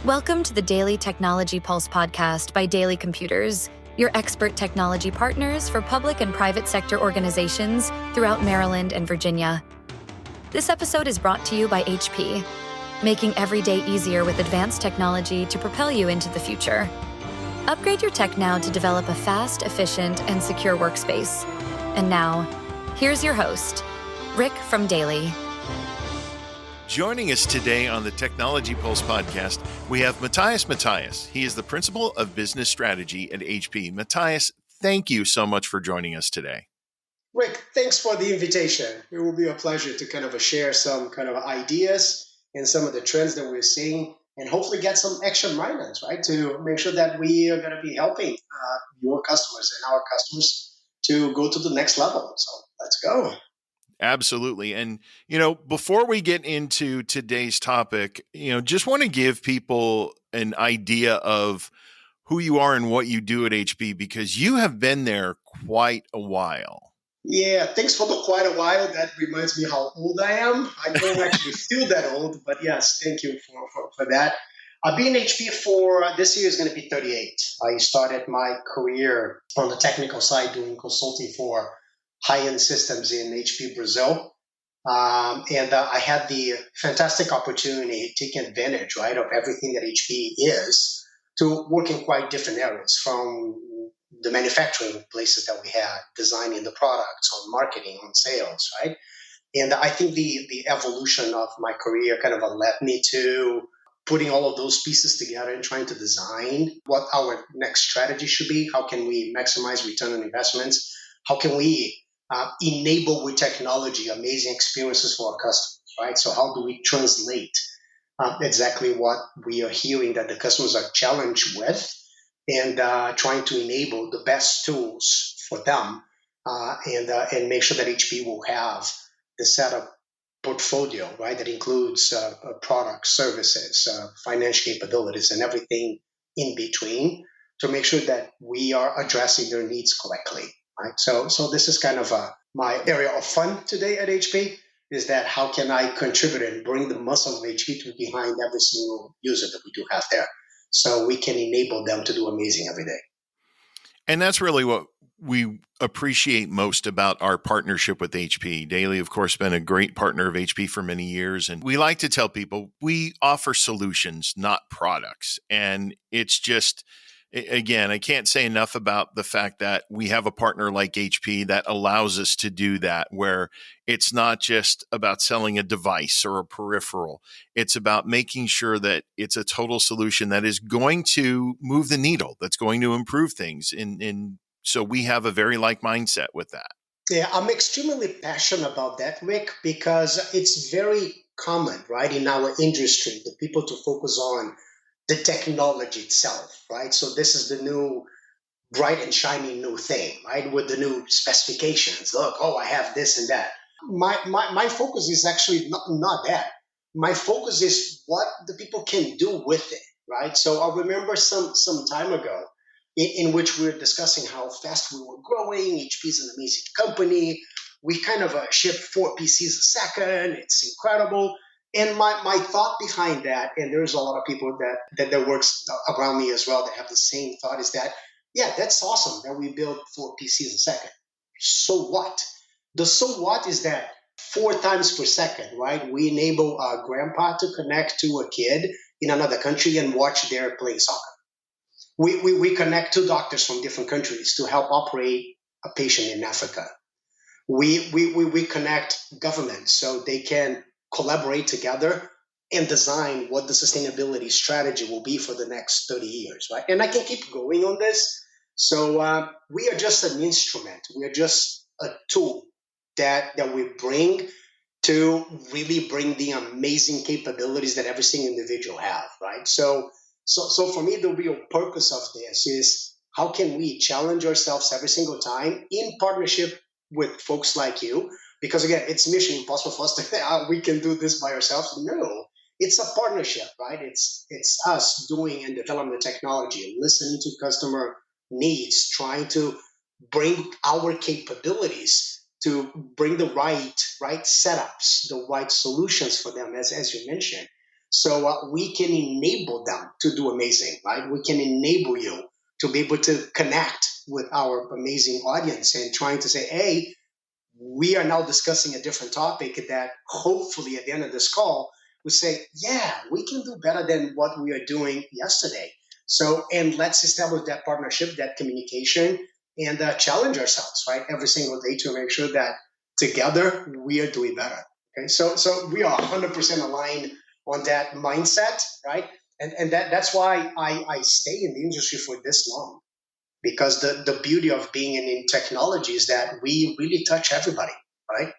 Welcome to the Daily Technology Pulse podcast by Daily Computers, your expert technology partners for public and private sector organizations throughout Maryland and Virginia. This episode is brought to you by HP, making every day easier with advanced technology to propel you into the future. Upgrade your tech now to develop a fast, efficient, and secure workspace. And now, here's your host, Rick from Daily. Joining us today on the Technology Pulse podcast, we have Matias. He is the Principal of Business Strategy at HP. Matias, thank you so much for joining us today. Rick, thanks for the invitation. It will be a pleasure to share some ideas and some of the trends that we're seeing and hopefully get some action items, right, to make sure that we are going to be helping your customers and our customers to go to the next level. So let's go. Absolutely. And, before we get into today's topic, just want to give people an idea of who you are and what you do at HP, because you have been there quite a while. Yeah, thanks for the quite a while. That reminds me how old I am. I don't actually feel that old, but yes, thank you for that. I've been in HP for, this year is going to be 38. I started my career on the technical side doing consulting for high-end systems in HP Brazil. And I had the fantastic opportunity to take advantage, right, of everything that HP is to work in quite different areas, from the manufacturing places that we had, designing the products, on marketing, on sales, right? And I think the evolution of my career led me to putting all of those pieces together and trying to design what our next strategy should be. How can we maximize return on investments? How can we enable with technology amazing experiences for our customers, right? So how do we translate exactly what we are hearing that the customers are challenged with, and trying to enable the best tools for them, and make sure that HP will have the setup portfolio, right, that includes products, services, financial capabilities, and everything in between, to make sure that we are addressing their needs correctly. Right. So this is my area of fun today at HP, is that how can I contribute and bring the muscle of HP to behind every single user that we do have there, so we can enable them to do amazing every day. And that's really what we appreciate most about our partnership with HP. DALY, of course, been a great partner of HP for many years. And we like to tell people we offer solutions, not products. And it's just, again, I can't say enough about the fact that we have a partner like HP that allows us to do that, where it's not just about selling a device or a peripheral. It's about making sure that it's a total solution that is going to move the needle, that's going to improve things. So we have a very like mindset with that. Yeah, I'm extremely passionate about that, Rick, because it's very common, right, in our industry, the people to focus on the technology itself, right? So this is the new bright and shiny new thing, right? With the new specifications. Look, I have this and that. My focus is actually not that. My focus is what the people can do with it, right? So I remember some time ago in which we were discussing how fast we were growing. HP is an amazing company. We ship 4 PCs a second. It's incredible. And my thought behind that, and there's a lot of people that works around me as well that have the same thought, is that, yeah, that's awesome that we build 4 PCs a second. So what? The so what is that 4 times per second, right? We enable a grandpa to connect to a kid in another country and watch their playing soccer. We connect 2 doctors from different countries to help operate a patient in Africa. We connect governments so they can collaborate together and design what the sustainability strategy will be for the next 30 years, right? And I can keep going on this. So we are just an instrument. We are just a tool that we bring to really bring the amazing capabilities that every single individual have, right? So for me, the real purpose of this is how can we challenge ourselves every single time in partnership with folks like you. Because again, it's mission impossible for us to we can do this by ourselves. No, it's a partnership, right? It's us doing and developing the technology, listening to customer needs, trying to bring our capabilities to bring the right setups, the right solutions for them, as you mentioned. So we can enable them to do amazing, right? We can enable you to be able to connect with our amazing audience and trying to say, hey, we are now discussing a different topic that hopefully at the end of this call we say, yeah, we can do better than what we are doing yesterday. So, and let's establish that partnership, that communication, and challenge ourselves, right, every single day to make sure that together we are doing better. Okay, so we are 100% aligned on that mindset, right? And that's why I stay in the industry for this long, because the beauty of being in technology is that we really touch everybody, right?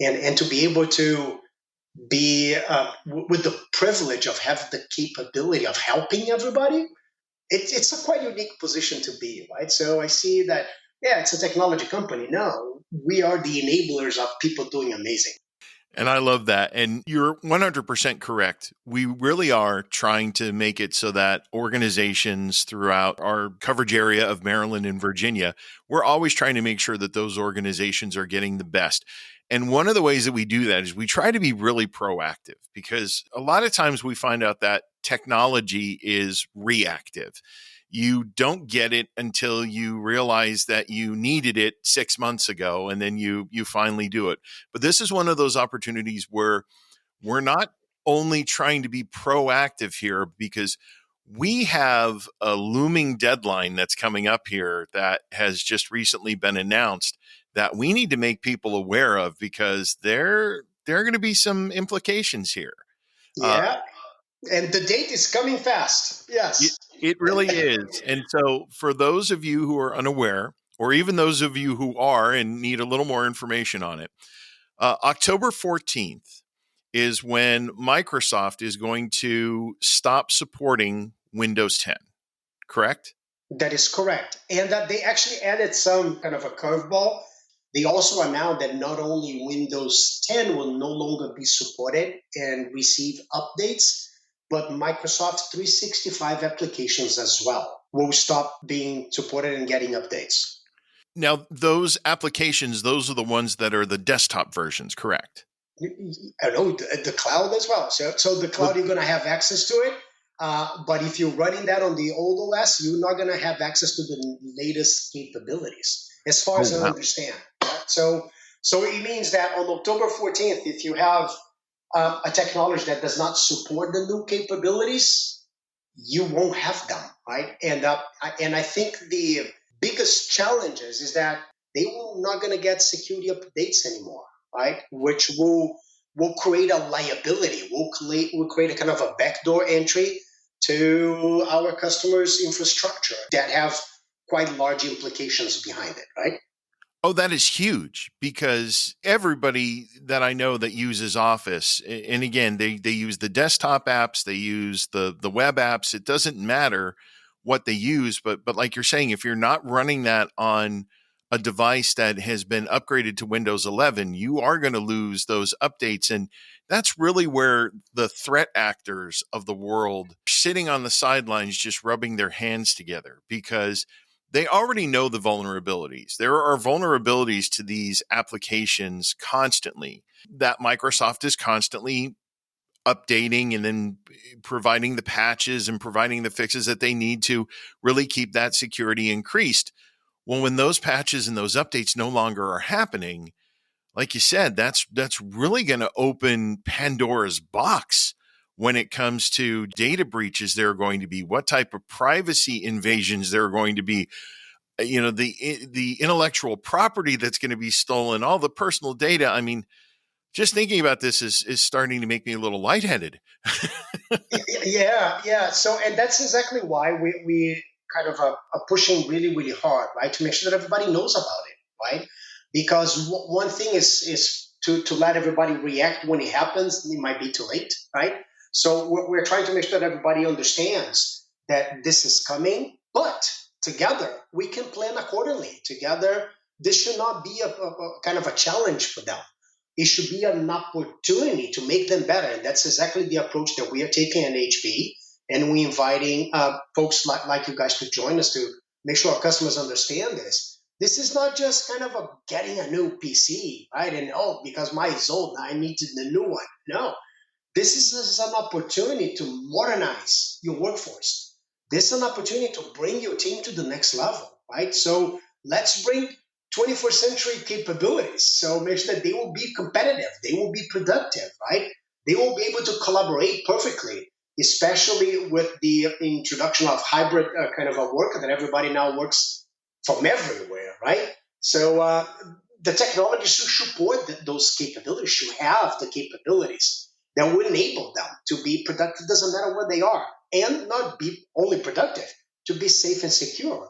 And to be able to be with the privilege of having the capability of helping everybody, it's a quite unique position to be, right? So I see that, yeah, it's a technology company. No, we are the enablers of people doing amazing. And I love that. And you're 100% correct. We really are trying to make it so that organizations throughout our coverage area of Maryland and Virginia, we're always trying to make sure that those organizations are getting the best. And one of the ways that we do that is we try to be really proactive, because a lot of times we find out that technology is reactive. You don't get it until you realize that you needed it 6 months ago, and then you finally do it. But this is one of those opportunities where we're not only trying to be proactive here, because we have a looming deadline that's coming up here that has just recently been announced that we need to make people aware of, because there are going to be some implications here. Yeah, and the date is coming fast. Yes. It really is. And so, for those of you who are unaware, or even those of you who are and need a little more information on it, October 14th is when Microsoft is going to stop supporting Windows 10, correct? That is correct. And that they actually added some kind of a curveball. They also announced that not only Windows 10 will no longer be supported and receive updates, but Microsoft 365 applications as well will stop being supported and getting updates. Now, those applications, those are the ones that are the desktop versions, correct? I know the cloud as well. So the cloud, you're going to have access to it. But if you're running that on the old OS, you're not going to have access to the latest capabilities, as far as I understand. Right? So it means that on October 14th, if you have a technology that does not support the new capabilities, you won't have them, right? And I think the biggest challenges is that they will not going to get security updates anymore, right? Which will create a liability. Will create a kind of a backdoor entry to our customers' infrastructure that have quite large implications behind it, right? Oh, that is huge, because everybody that I know that uses Office, and again, they use the desktop apps, they use the web apps. It doesn't matter what they use, but like you're saying, if you're not running that on a device that has been upgraded to Windows 11, you are going to lose those updates. And that's really where the threat actors of the world are sitting on the sidelines, just rubbing their hands together, because they already know the vulnerabilities. There are vulnerabilities to these applications constantly that Microsoft is constantly updating and then providing the patches and providing the fixes that they need to really keep that security increased. Well, when those patches and those updates no longer are happening, like you said, that's really going to open Pandora's box when it comes to data breaches there are going to be, what type of privacy invasions there are going to be, the intellectual property that's going to be stolen, all the personal data. I mean, just thinking about this is starting to make me a little lightheaded. Yeah. So, and that's exactly why we kind of are pushing really, really hard, right, to make sure that everybody knows about it, right? Because one thing is to let everybody react when it happens. It might be too late, right? So we're trying to make sure that everybody understands that this is coming, but together we can plan accordingly. Together, this should not be a kind of a challenge for them. It should be an opportunity to make them better. And that's exactly the approach that we are taking at HP. And we're inviting folks like you guys to join us to make sure our customers understand this. This is not just kind of getting a new PC, right? And because mine is old, now I need the new one. No, This is an opportunity to modernize your workforce. This is an opportunity to bring your team to the next level, right? So let's bring 21st century capabilities. So make sure that they will be competitive, they will be productive, right? They will be able to collaborate perfectly, especially with the introduction of hybrid kind of a work that everybody now works from everywhere, right? So the technology should support those capabilities, should have the capabilities that will enable them to be productive, doesn't matter where they are, and not be only productive, to be safe and secure,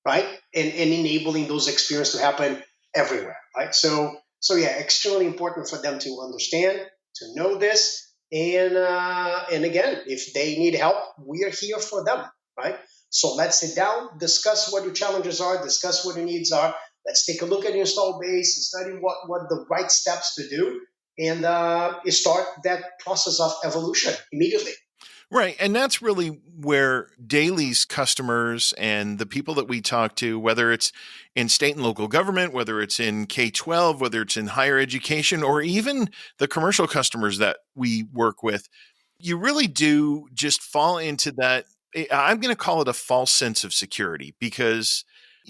right? And enabling those experiences to happen everywhere, right? So yeah, extremely important for them to understand, to know this, and again, if they need help, we are here for them, right? So let's sit down, discuss what your challenges are, discuss what your needs are. Let's take a look at your install base and study what the right steps to do, and start that process of evolution immediately. Right. And that's really where DALY's customers and the people that we talk to, whether it's in state and local government, whether it's in K-12, whether it's in higher education, or even the commercial customers that we work with, you really do just fall into that. I'm going to call it a false sense of security, because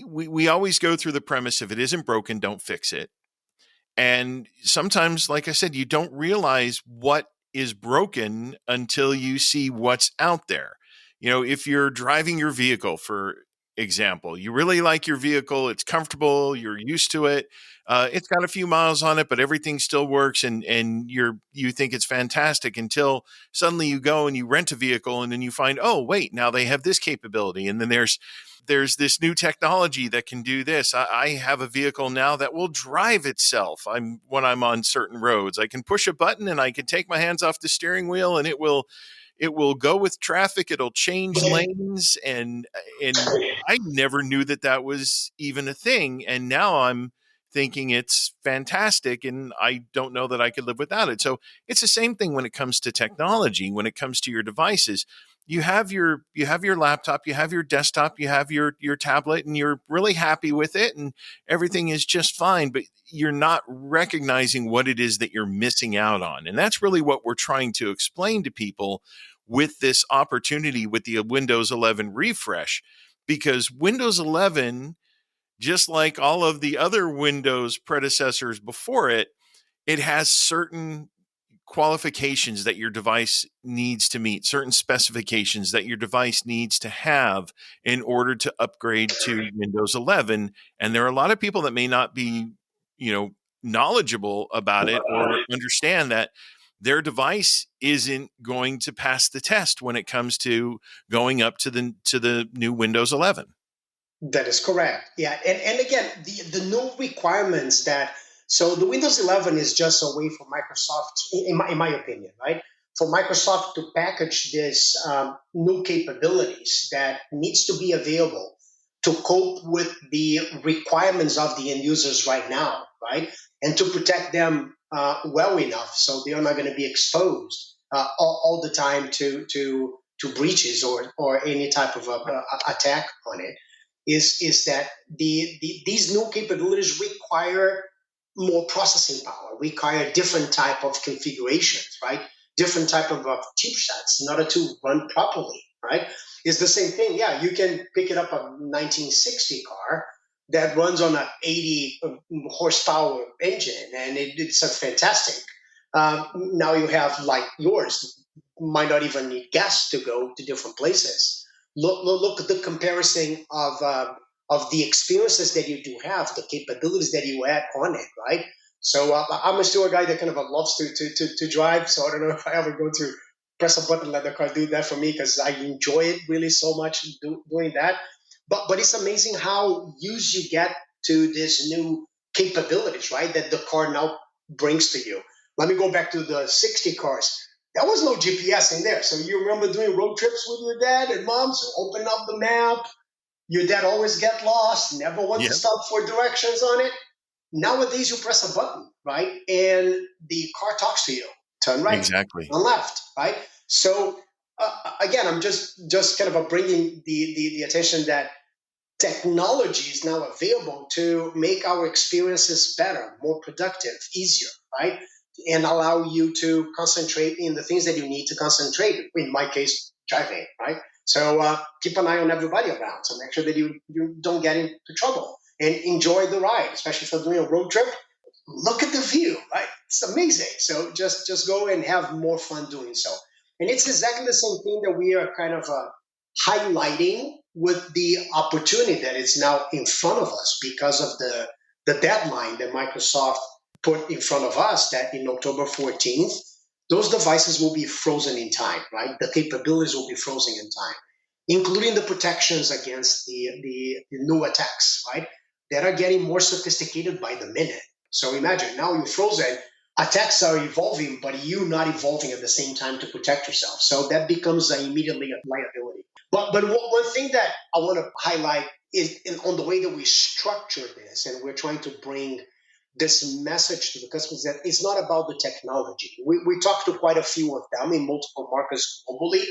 we always go through the premise, if it isn't broken, don't fix it. And sometimes, like I said, you don't realize what is broken until you see what's out there. If you're driving your vehicle, for example, you really like your vehicle, it's comfortable, you're used to it, it's got a few miles on it, but everything still works, and you think it's fantastic, until suddenly you go and you rent a vehicle, and then you find, oh wait, now they have this capability, and then there's this new technology that can do this. I have a vehicle now that will drive itself. When I'm on certain roads, I can push a button and I can take my hands off the steering wheel, and it will go with traffic. It'll change lanes, and I never knew that was even a thing. And now I'm thinking it's fantastic, and I don't know that I could live without it. So it's the same thing when it comes to technology, when it comes to your devices. You have your laptop, you have your desktop, you have your tablet, and you're really happy with it, and everything is just fine, but you're not recognizing what it is that you're missing out on. And that's really what we're trying to explain to people with this opportunity with the Windows 11 refresh, because Windows 11, just like all of the other Windows predecessors before it, it has certain qualifications that your device needs to meet, certain specifications that your device needs to have in order to upgrade to Windows 11. And there are a lot of people that may not be, knowledgeable about it, or understand that their device isn't going to pass the test when it comes to going up to the new Windows 11. That is correct. Yeah, and again, the new requirements that, so the Windows 11 is just a way for Microsoft, in my opinion, right? For Microsoft to package this new capabilities that needs to be available to cope with the requirements of the end users right now, right? And to protect them well enough so they are not going to be exposed all the time to breaches or any type of attack on it. Is that these new capabilities require more processing power, require different type of configurations, right? Different type of chipsets in order to run properly, right? It's the same thing. Yeah, you can pick it up a 1960 car that runs on a 80 horsepower engine, and it's a fantastic. Now you have, like yours, might not even need gas to go to different places. Look at the comparison of the experiences that you do have, the capabilities that you add on it, right? So I'm still a guy that kind of loves to drive. So I don't know if I ever go to press a button and let the car do that for me, because I enjoy it really so much doing that. But it's amazing how used you get to this new capabilities, right? That the car now brings to you. Let me go back to the 60 cars. There was no GPS in there. So you remember doing road trips with your dad and mom? So open up the map. Your dad always get lost, never want to stop for directions on it. Nowadays, you press a button, right? And the car talks to you. Turn right, Exactly. turn left, right? So again, I'm just kind of bringing the attention that technology is now available to make our experiences better, more productive, easier, right? and allow you to concentrate in the things that you need to concentrate. In my case, driving, right? So keep an eye on everybody around. So make sure that you don't get into trouble and enjoy the ride, especially if you're doing a road trip. Look at the view, right? It's amazing. So just go and have more fun doing so. And it's exactly the same thing that we are kind of highlighting with the opportunity that is now in front of us because of the deadline that Microsoft put in front of us, that in October 14th, those devices will be frozen in time, right? The capabilities will be frozen in time, including the protections against the new attacks, right? That are getting more sophisticated by the minute. So imagine now you're frozen, attacks are evolving, but you not evolving at the same time to protect yourself. So that becomes immediately a liability. But one thing that I want to highlight is on the way that we structure this, and we're trying to bring this message to the customers that it's not about the technology. We talked to quite a few of them in multiple markets globally.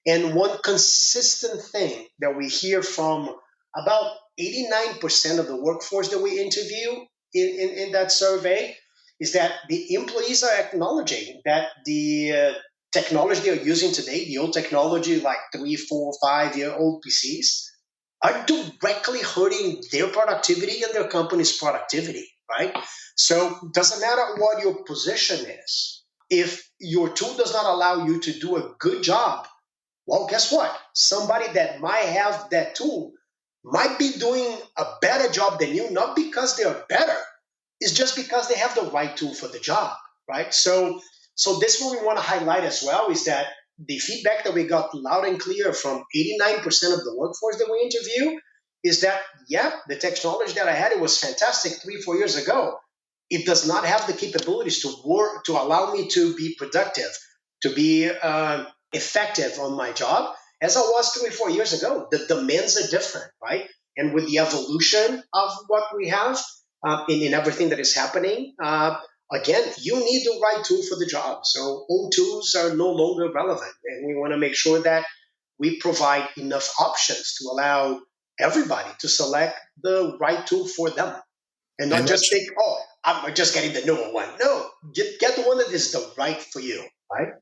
And one consistent thing that we hear from about 89% of the workforce that we interview in that survey is that the employees are acknowledging that the technology they're using today, the old technology like 3, 4, 5-year-old PCs, are directly hurting their productivity and their company's productivity, right? So it doesn't matter what your position is. If your tool does not allow you to do a good job, well, guess what? Somebody that might have that tool might be doing a better job than you, not because they're better, it's just because they have the right tool for the job, right? So this one we want to highlight as well is that the feedback that we got loud and clear from 89% of the workforce that we interview is that, yeah, the technology that I had, it was fantastic 3-4 years ago. It does not have the capabilities to work, to allow me to be productive, to be effective on my job as I was 3-4 years ago. The demands are different, right? And with the evolution of what we have in everything that is happening, again, you need the right tool for the job. So old tools are no longer relevant. And we want to make sure that we provide enough options to allow everybody to select the right tool for them. And not And just that's think, oh, I'm just getting the newer one. No, get the one that is the right for you, right?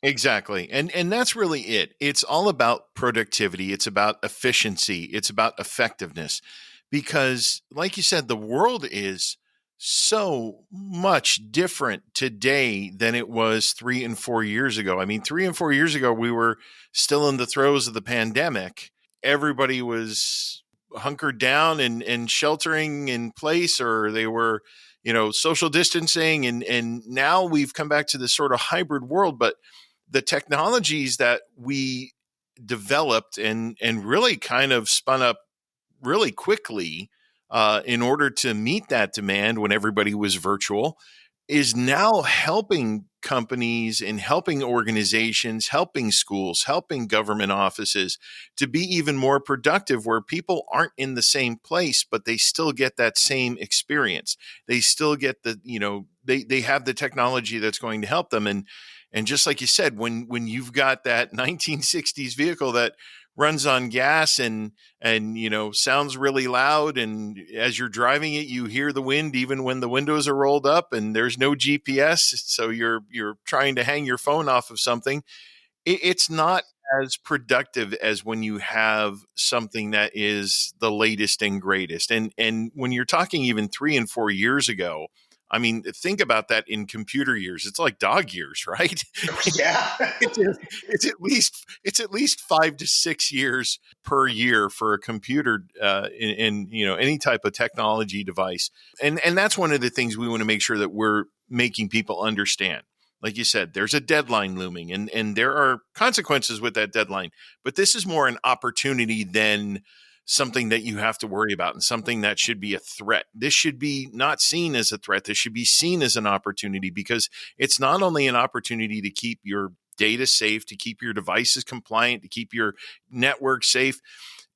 exactly. And that's really it. It's all about productivity. It's about efficiency. It's about effectiveness. Because, like you said, the world is so much different today than it was 3 and 4 years ago. I mean, 3 and 4 years ago, we were still in the throes of the pandemic. Everybody was hunkered down and sheltering in place, or they were, social distancing. And now we've come back to this sort of hybrid world. But the technologies that we developed and really kind of spun up really quickly in order to meet that demand when everybody was virtual is now helping companies and helping organizations, helping schools, helping government offices to be even more productive, where people aren't in the same place, but they still get that same experience. They still get they have the technology that's going to help them. And just like you said, when you've got that 1960s vehicle that runs on gas and sounds really loud, and as you're driving it you hear the wind even when the windows are rolled up, and there's no GPS, so you're trying to hang your phone off of something, it's not as productive as when you have something that is the latest and greatest. And when you're talking even 3 and 4 years ago, I mean, think about that in computer years. It's like dog years, right? Yeah. it's at least 5 to 6 years per year for a computer in any type of technology device. And that's one of the things we want to make sure that we're making people understand. Like you said, there's a deadline looming, and there are consequences with that deadline. But this is more an opportunity than something that you have to worry about and something that should be a threat. This should be not seen as a threat. This should be seen as an opportunity, because it's not only an opportunity to keep your data safe, to keep your devices compliant, to keep your network safe.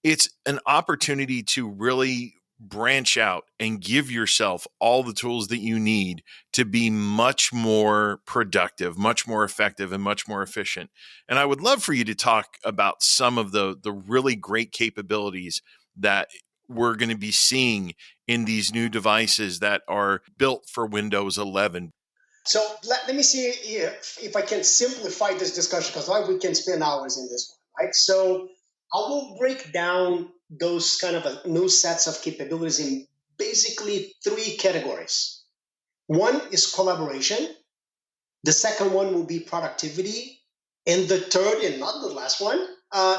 It's an opportunity to really branch out and give yourself all the tools that you need to be much more productive, much more effective, and much more efficient. And I would love for you to talk about some of the really great capabilities that we're going to be seeing in these new devices that are built for Windows 11. So let me see if I can simplify this discussion, because we can spend hours in this one, right? So I will break down those kind of new sets of capabilities in basically three categories. One is collaboration. The second one will be productivity. And the third, and not the last one,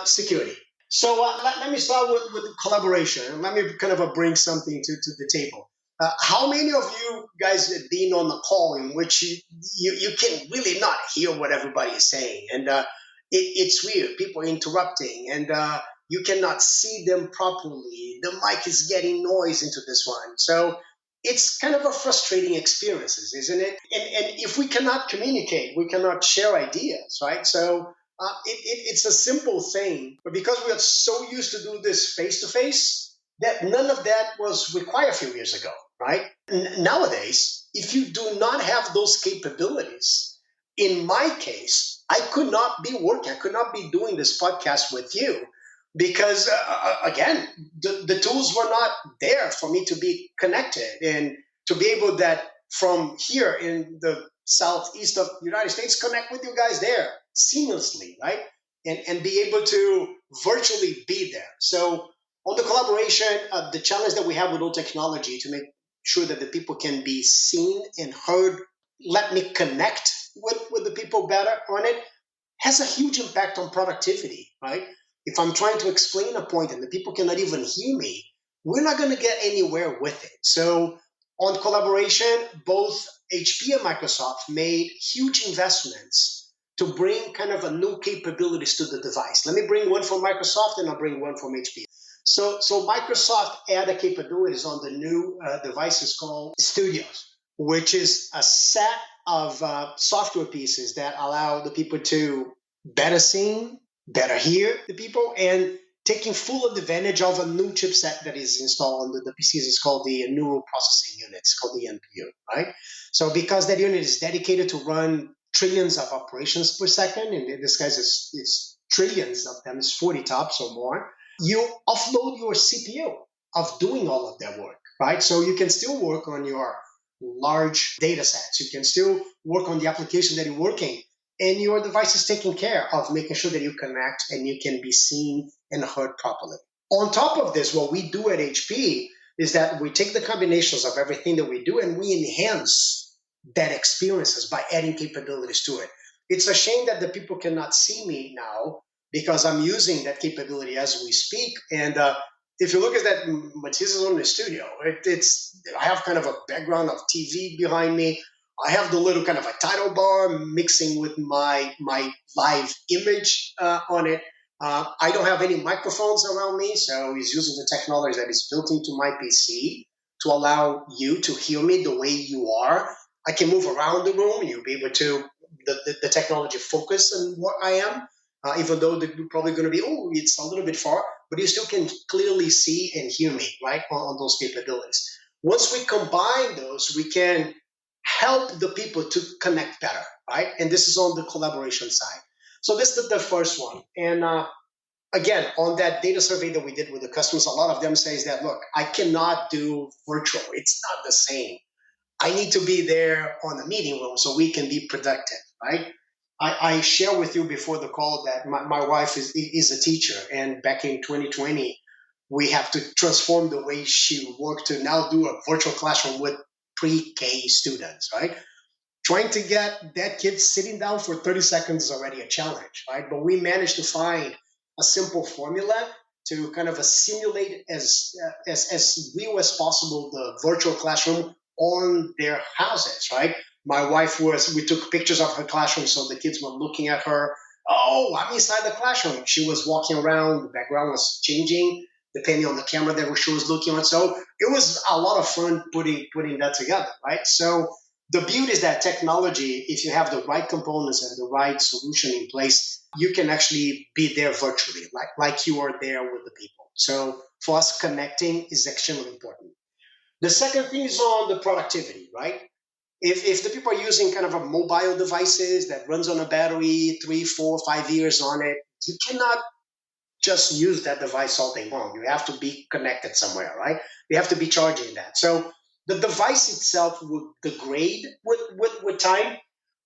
security. So let me start with collaboration, and let me kind of bring something to the table. How many of you guys have been on a call in which you can really not hear what everybody is saying? And it's weird. People are interrupting, and you cannot see them properly. The mic is getting noise into this one. So it's kind of a frustrating experience, isn't it? And if we cannot communicate, we cannot share ideas, right? So it's a simple thing, but because we are so used to do this face to face, that none of that was required a few years ago, right? Nowadays, if you do not have those capabilities, in my case, I could not be working, I could not be doing this podcast with you because, again, the tools were not there for me to be connected and to be able that from here in the southeast of the United States, connect with you guys there seamlessly, right? And be able to virtually be there. So on the collaboration, the challenge that we have with old technology to make sure that the people can be seen and heard, let me connect with the people better on it, has a huge impact on productivity, right? If I'm trying to explain a point and the people cannot even hear me, we're not going to get anywhere with it. So on collaboration, both HP and Microsoft made huge investments to bring kind of a new capabilities to the device. Let me bring one from Microsoft and I'll bring one from HP. So Microsoft added capabilities on the new devices called Studios, which is a set of software pieces that allow the people to better sing, better hear the people, and taking full advantage of a new chipset that is installed on the PCs. It's called the neural processing unit. It's called the NPU, right? So because that unit is dedicated to run trillions of operations per second, and in this case it's trillions of them, it's 40 tops or more, you offload your CPU of doing all of that work, right? So you can still work on your large data sets. You can still work on the application that you're working, and your device is taking care of making sure that you connect and you can be seen and heard properly. On top of this, what we do at HP is that we take the combinations of everything that we do and we enhance that experiences by adding capabilities to it. It's a shame that the people cannot see me now because I'm using that capability as we speak. And if you look at that, Matias is on the studio. I have kind of a background of TV behind me. I have the little kind of a title bar mixing with my live image on it. I don't have any microphones around me, so he's using the technology that is built into my PC to allow you to hear me the way you are. I can move around the room. You'll be able to, the technology focus on what I am, even though they're probably going to be, it's a little bit far, but you still can clearly see and hear me, right, on those capabilities. Once we combine those, we can help the people to connect better, right? And this is on the collaboration side. So this is the first one. And again, on that data survey that we did with the customers, a lot of them says that, look, I cannot do virtual. It's not the same. I need to be there on the meeting room so we can be productive, right? I shared with you before the call that my wife is a teacher, and back in 2020, we have to transform the way she worked to now do a virtual classroom with pre-K students, right? Trying to get that kid sitting down for 30 seconds is already a challenge, right? But we managed to find a simple formula to kind of simulate as real as possible the virtual classroom on their houses, right? My wife we took pictures of her classroom so the kids were looking at her. Oh, I'm inside the classroom. She was walking around, the background was changing depending on the camera that she was looking at. So it was a lot of fun putting that together, right? So the beauty is that technology, if you have the right components and the right solution in place, you can actually be there virtually, like you are there with the people. So for us, connecting is extremely important. The second thing is on the productivity, right? If the people are using kind of a mobile devices that runs on a battery, 3, 4, 5 years on it, you cannot just use that device all day long. You have to be connected somewhere, right? You have to be charging that. So the device itself will degrade with time.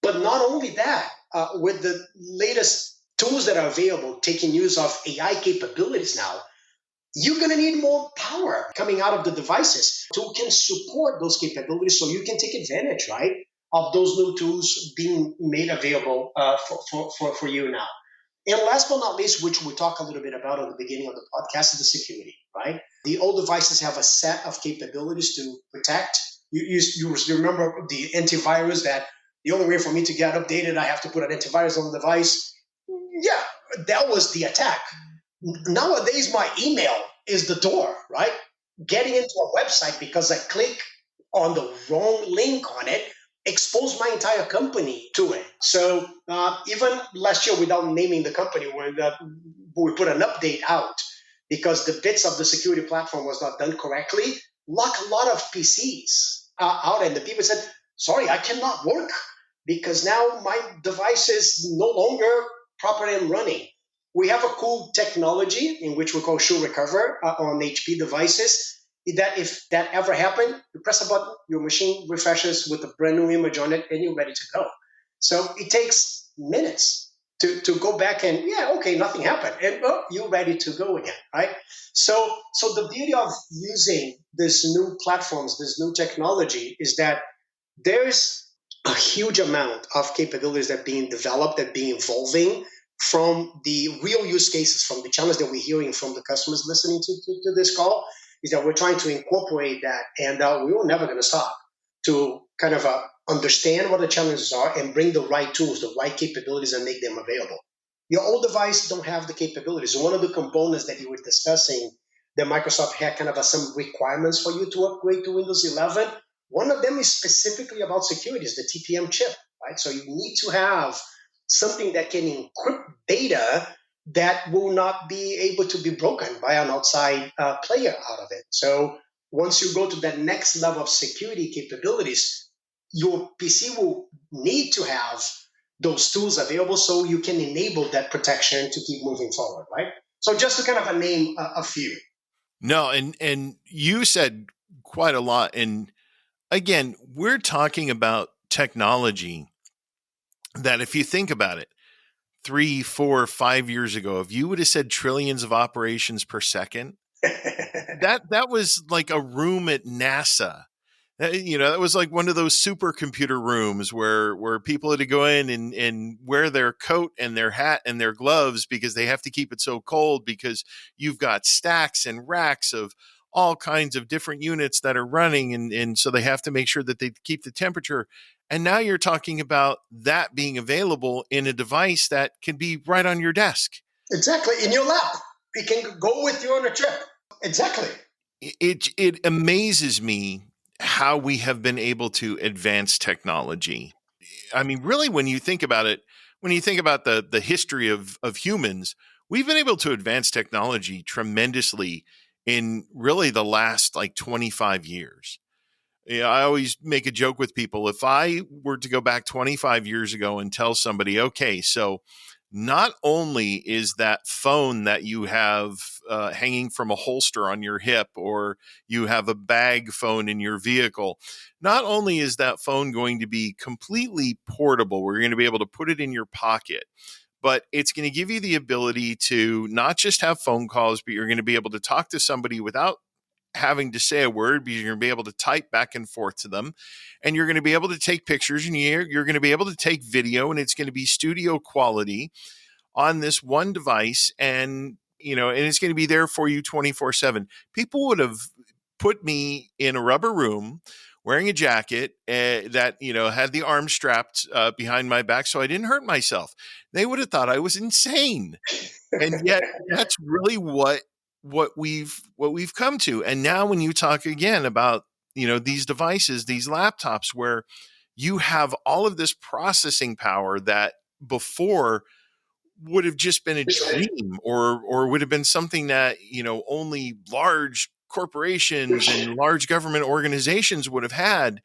But not only that, with the latest tools that are available, taking use of AI capabilities now, you're going to need more power coming out of the devices to can support those capabilities so you can take advantage, right, of those new tools being made available for you now. And last but not least, which we talk a little bit about at the beginning of the podcast, is the security, right? The old devices have a set of capabilities to protect. You remember the antivirus, that the only way for me to get updated, I have to put an antivirus on the device. Yeah, that was the attack. Nowadays, my email is the door, right? Getting into a website because I click on the wrong link on it exposed my entire company to it. So even last year, without naming the company, when we put an update out because the bits of the security platform was not done correctly, locked a lot of PCs out, and the people said, "Sorry, I cannot work because now my device is no longer properly and running." We have a cool technology in which we call Show Recover on HP devices, that if that ever happened, you press a button, your machine refreshes with a brand new image on it, and you're ready to go. So it takes minutes to go back and, yeah, okay, nothing happened. And you're ready to go again, right? So the beauty of using these new platforms, this new technology, is that there's a huge amount of capabilities that are being developed, that are being evolving from the real use cases, from the challenge that we're hearing from the customers listening to this call, is that we're trying to incorporate that, and we're never going to stop to kind of understand what the challenges are and bring the right tools, the right capabilities, and make them available. Your old device don't have the capabilities. One of the components that you were discussing that Microsoft had kind of some requirements for you to upgrade to Windows 11, one of them is specifically about security, is the TPM chip, right? So you need to have something that can encrypt data that will not be able to be broken by an outside player out of it. So once you go to that next level of security capabilities, your PC will need to have those tools available so you can enable that protection to keep moving forward, right? So just to kind of name a few. No, and you said quite a lot. And again, we're talking about technology that, if you think about it, 3, 4, 5 years ago, if you would have said trillions of operations per second, that was like a room at NASA. That was like one of those supercomputer rooms where people had to go in and wear their coat and their hat and their gloves because they have to keep it so cold, because you've got stacks and racks of all kinds of different units that are running, and so they have to make sure that they keep the temperature. And now you're talking about that being available in a device that can be right on your desk. Exactly, in your lap. It can go with you on a trip. Exactly. It amazes me how we have been able to advance technology. I mean, really, when you think about it, when you think about the history of humans, we've been able to advance technology tremendously in really the last like 25 years. I always make a joke with people. If I were to go back 25 years ago and tell somebody, okay, so not only is that phone that you have hanging from a holster on your hip, or you have a bag phone in your vehicle, not only is that phone going to be completely portable, where you're going to be able to put it in your pocket, but it's going to give you the ability to not just have phone calls, but you're going to be able to talk to somebody without having to say a word, because you're going to be able to type back and forth to them, and you're going to be able to take pictures, and you're going to be able to take video, and it's going to be studio quality on this one device, and it's going to be there for you 24/7. People would have put me in a rubber room wearing a jacket that had the arm strapped behind my back so I didn't hurt myself. They would have thought I was insane. And yet that's really what we've come to. And now when you talk again about these devices, these laptops, where you have all of this processing power that before would have just been a dream, or would have been something that only large corporations and large government organizations would have had.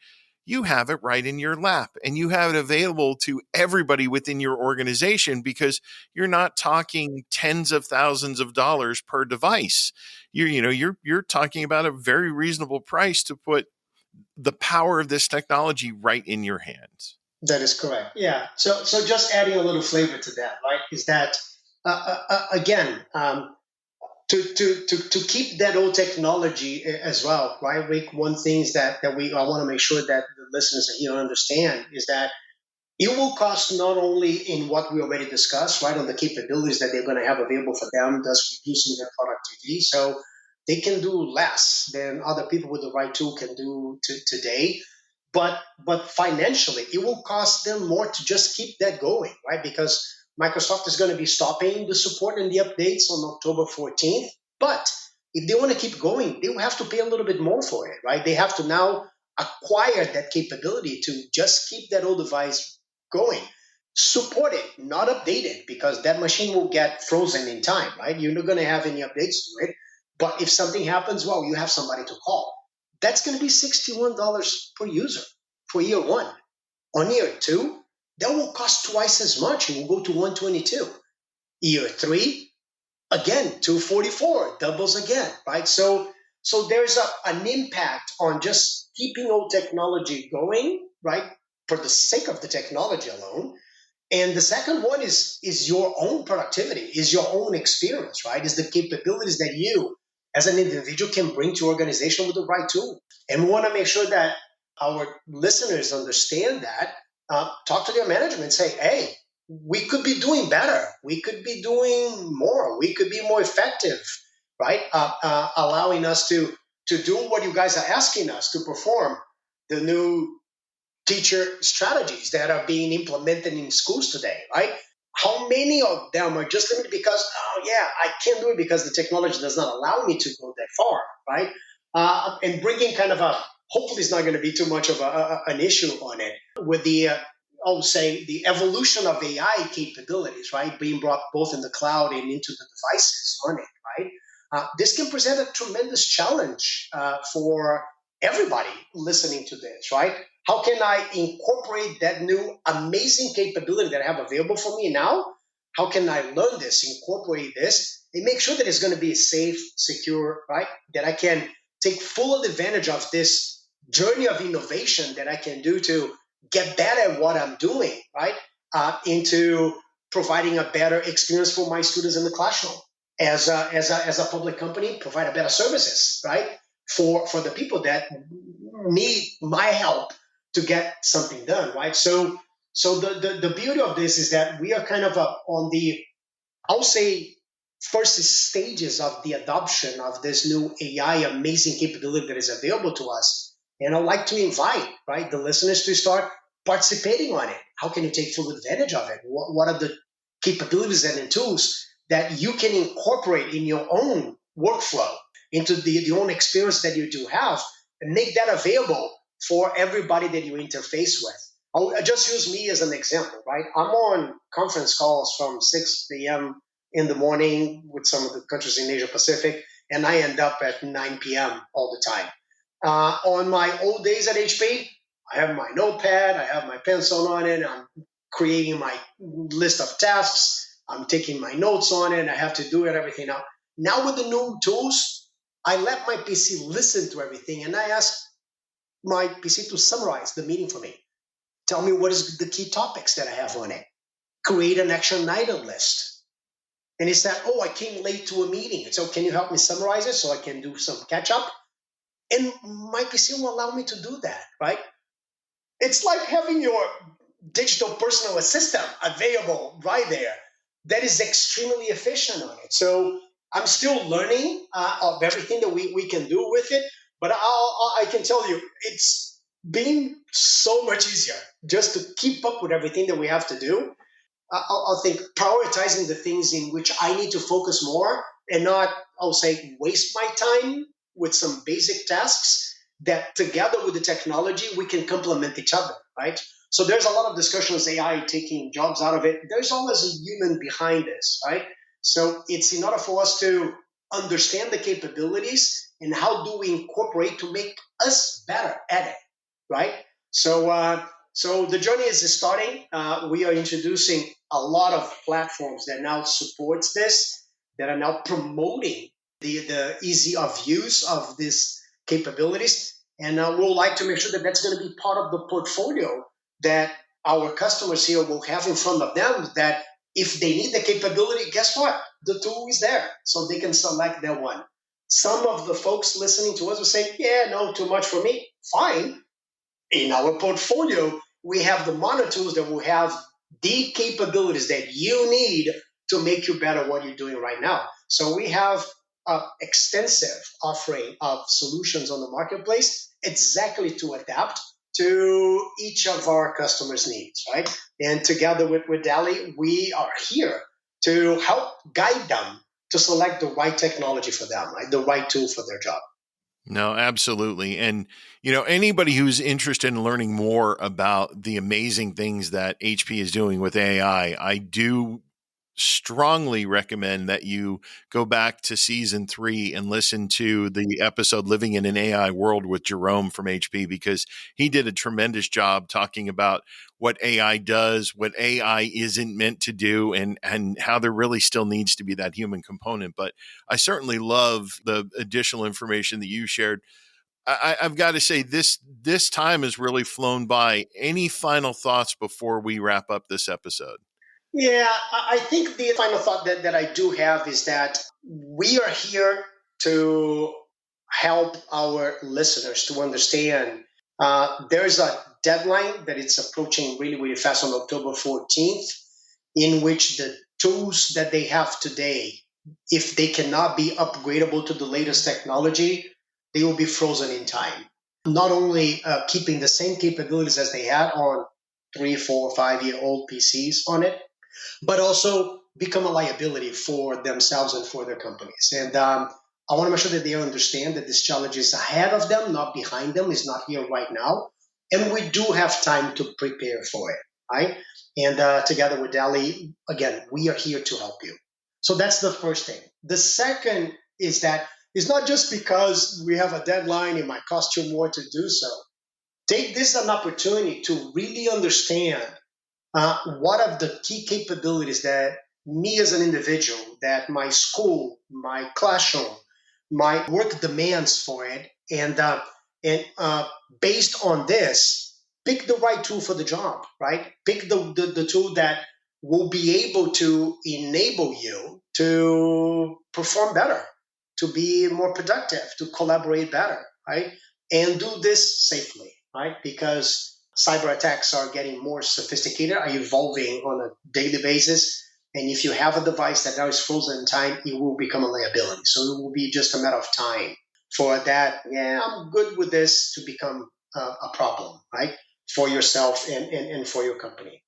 You have it right in your lap, and you have it available to everybody within your organization, because you're not talking tens of thousands of dollars per device. You're talking about a very reasonable price to put the power of this technology right in your hands. That is correct. Yeah. So just adding a little flavor to that, right? Is that again, to keep that old technology as well, right? Rick, one thing is that I want to make sure that the listeners here understand is that it will cost not only in what we already discussed, right, on the capabilities that they're going to have available for them, thus reducing their productivity. So they can do less than other people with the right tool can do today. But financially, it will cost them more to just keep that going, right? Because Microsoft is going to be stopping the support and the updates on October 14th. But if they want to keep going, they will have to pay a little bit more for it, right? They have to now acquire that capability to just keep that old device going. Support it, not update it, because that machine will get frozen in time, right? You're not going to have any updates to it. But if something happens, well, you have somebody to call. That's going to be $61 per user for year one. On year two, that will cost twice as much. It will go to $122. Year three, again, $244, doubles again, right? So there's an impact on just keeping old technology going, right? For the sake of the technology alone. And the second one is your own productivity, is your own experience, right? Is the capabilities that you as an individual can bring to your organization with the right tool. And we want to make sure that our listeners understand that. Talk to their management and say, hey, we could be doing better. We could be doing more. We could be more effective, right? Allowing us to do what you guys are asking us to perform, the new teacher strategies that are being implemented in schools today, right? How many of them are just limited because, oh yeah, I can't do it because the technology does not allow me to go that far, right? And bringing kind of hopefully it's not going to be too much of an issue on it with the, I'll say the evolution of AI capabilities, right? Being brought both in the cloud and into the devices on it, right? This can present a tremendous challenge for everybody listening to this, right? How can I incorporate that new amazing capability that I have available for me now? How can I learn this, incorporate this, and make sure that it's going to be safe, secure, right? That I can take full advantage of this journey of innovation that I can do to get better at what I'm doing, right? Into providing a better experience for my students in the classroom. As a public company, provide a better services, right? For the people that need my help to get something done, right? So the beauty of this is that we are kind of on the, I'll say, first stages of the adoption of this new AI amazing capability that is available to us. And I'd like to invite, right, the listeners to start participating on it. How can you take full advantage of it? What are the capabilities and the tools that you can incorporate in your own workflow, into the own experience that you do have, and make that available for everybody that you interface with? I'll just use me as an example, right? I'm on conference calls from 6 a.m. in the morning with some of the countries in Asia Pacific, and I end up at 9 p.m. all the time. On my old days at HP, I have my notepad, I have my pencil on it, I'm creating my list of tasks, I'm taking my notes on it, I have to do it, everything now. Now with the new tools, I let my PC listen to everything, and I ask my PC to summarize the meeting for me. Tell me what is the key topics that I have on it. Create an action item list. And he said, oh, I came late to a meeting. So can you help me summarize it so I can do some catch up? And my PC will allow me to do that, right? It's like having your digital personal assistant available right there. That is extremely efficient on it. So I'm still learning of everything that we can do with it. But I can tell you, it's been so much easier just to keep up with everything that we have to do. I'll think prioritizing the things in which I need to focus more and not, I'll say, waste my time with some basic tasks that together with the technology, we can complement each other, right? So there's a lot of discussions, AI taking jobs out of it. There's always a human behind this, right? So it's in order for us to understand the capabilities and how do we incorporate to make us better at it, right? So the journey is starting. We are introducing a lot of platforms that now supports this, that are now promoting the easy of use of these capabilities. And we'll like to make sure that that's going to be part of the portfolio that our customers here will have in front of them, that if they need the capability, guess what? The tool is there, so they can select their one. Some of the folks listening to us will say, yeah, no, too much for me. Fine. In our portfolio, we have the monitors that will have the capabilities that you need to make you better what you're doing right now. So we have an extensive offering of solutions on the marketplace exactly to adapt to each of our customers' needs, right? And together with DALY, we are here to help guide them to select the right technology for them, right? The right tool for their job. No, absolutely. And, anybody who's interested in learning more about the amazing things that HP is doing with AI, I do strongly recommend that you go back to season 3 and listen to the episode Living in an AI World with Jerome from HP, because he did a tremendous job talking about what AI does, what AI isn't meant to do, and how there really still needs to be that human component. But I certainly love the additional information that you shared. I've got to say, this time has really flown by. Any final thoughts before we wrap up this episode? Yeah, I think the final thought that I do have is that we are here to help our listeners to understand there's a deadline that it's approaching really, really fast on October 14th, in which the tools that they have today, if they cannot be upgradable to the latest technology, they will be frozen in time. Not only keeping the same capabilities as they had on 3, 4, 5 year old PCs on it, but also become a liability for themselves and for their companies. And I want to make sure that they understand that this challenge is ahead of them, not behind them. It's not here right now. And we do have time to prepare for it, right? And together with DALY, again, we are here to help you. So that's the first thing. The second is that it's not just because we have a deadline, it might cost you more to do so. Take this as an opportunity to really understand what are the key capabilities that me as an individual, that my school, my classroom, my work demands for it, and based on this, pick the right tool for the job, right? Pick the tool that will be able to enable you to perform better, to be more productive, to collaborate better, right? And do this safely, right? Because cyber attacks are getting more sophisticated, are evolving on a daily basis. And if you have a device that now is frozen in time, it will become a liability. So it will be just a matter of time for that. Yeah, I'm good with this to become a problem, right? For yourself and for your company.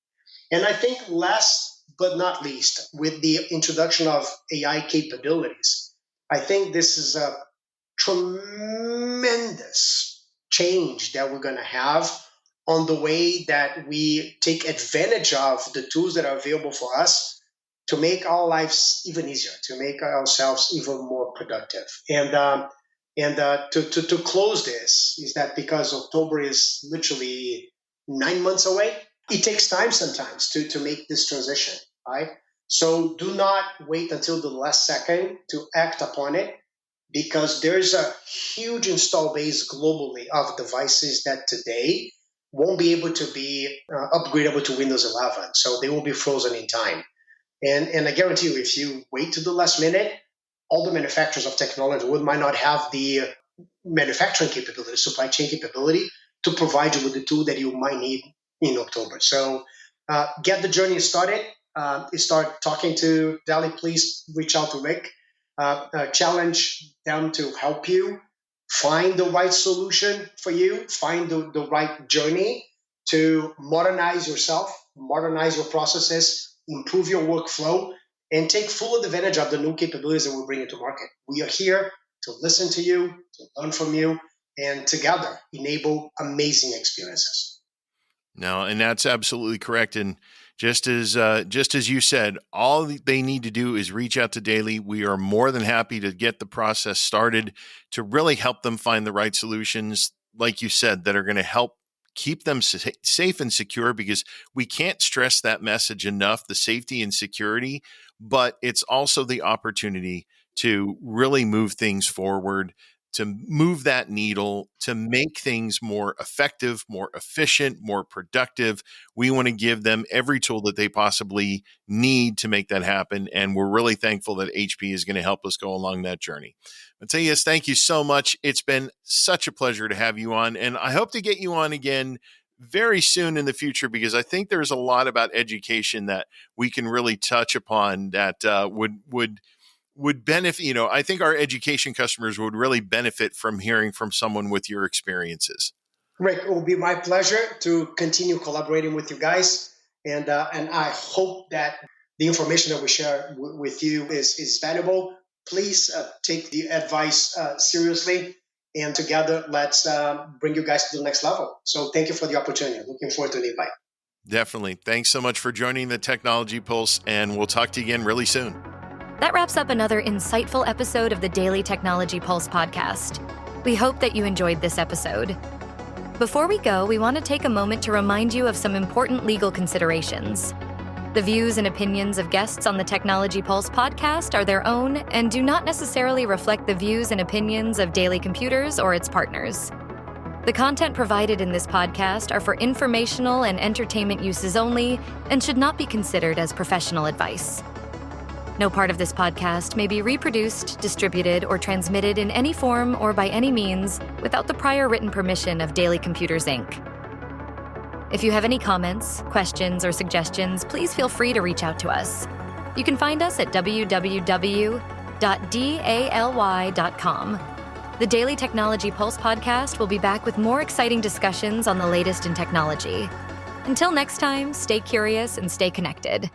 And I think last but not least, with the introduction of AI capabilities, I think this is a tremendous change that we're going to have on the way that we take advantage of the tools that are available for us to make our lives even easier, to make ourselves even more productive. And to close this is that because October is literally 9 months away, it takes time sometimes to make this transition, right? So do not wait until the last second to act upon it, because there's a huge install base globally of devices that today won't be able to be upgradable to Windows 11. So they will be frozen in time. And I guarantee you, if you wait to the last minute, all the manufacturers of technology might not have the manufacturing capability, supply chain capability to provide you with the tool that you might need in October. So get the journey started. Start talking to DALY. Please reach out to Rick. Challenge them to help you find the right solution for you, find the right journey to modernize yourself, modernize your processes, improve your workflow, and take full advantage of the new capabilities that we're bringing to market. We are here to listen to you, to learn from you, and together enable amazing experiences. No, and that's absolutely correct. And just as you said, all they need to do is reach out to DALY. We are more than happy to get the process started to really help them find the right solutions, like you said, that are going to help keep them safe and secure, because we can't stress that message enough, the safety and security, but it's also the opportunity to really move things forward. move that needle, to make things more effective, more efficient, more productive. We want to give them every tool that they possibly need to make that happen. And we're really thankful that HP is going to help us go along that journey. Matias, thank you so much. It's been such a pleasure to have you on. And I hope to get you on again very soon in the future, because I think there's a lot about education that we can really touch upon that would benefit. I think our education customers would really benefit from hearing from someone with your experiences. Rick, it will be my pleasure to continue collaborating with you guys. And I hope that the information that we share with you is valuable. Please take the advice seriously. And together, let's bring you guys to the next level. So thank you for the opportunity. Looking forward to the invite. Definitely. Thanks so much for joining the Technology Pulse, and we'll talk to you again really soon. That wraps up another insightful episode of the Daily Technology Pulse podcast. We hope that you enjoyed this episode. Before we go, we want to take a moment to remind you of some important legal considerations. The views and opinions of guests on the Technology Pulse podcast are their own and do not necessarily reflect the views and opinions of Daily Computers or its partners. The content provided in this podcast are for informational and entertainment uses only and should not be considered as professional advice. No part of this podcast may be reproduced, distributed, or transmitted in any form or by any means without the prior written permission of Daily Computers, Inc. If you have any comments, questions, or suggestions, please feel free to reach out to us. You can find us at www.daly.com. The Daily Technology Pulse podcast will be back with more exciting discussions on the latest in technology. Until next time, stay curious and stay connected.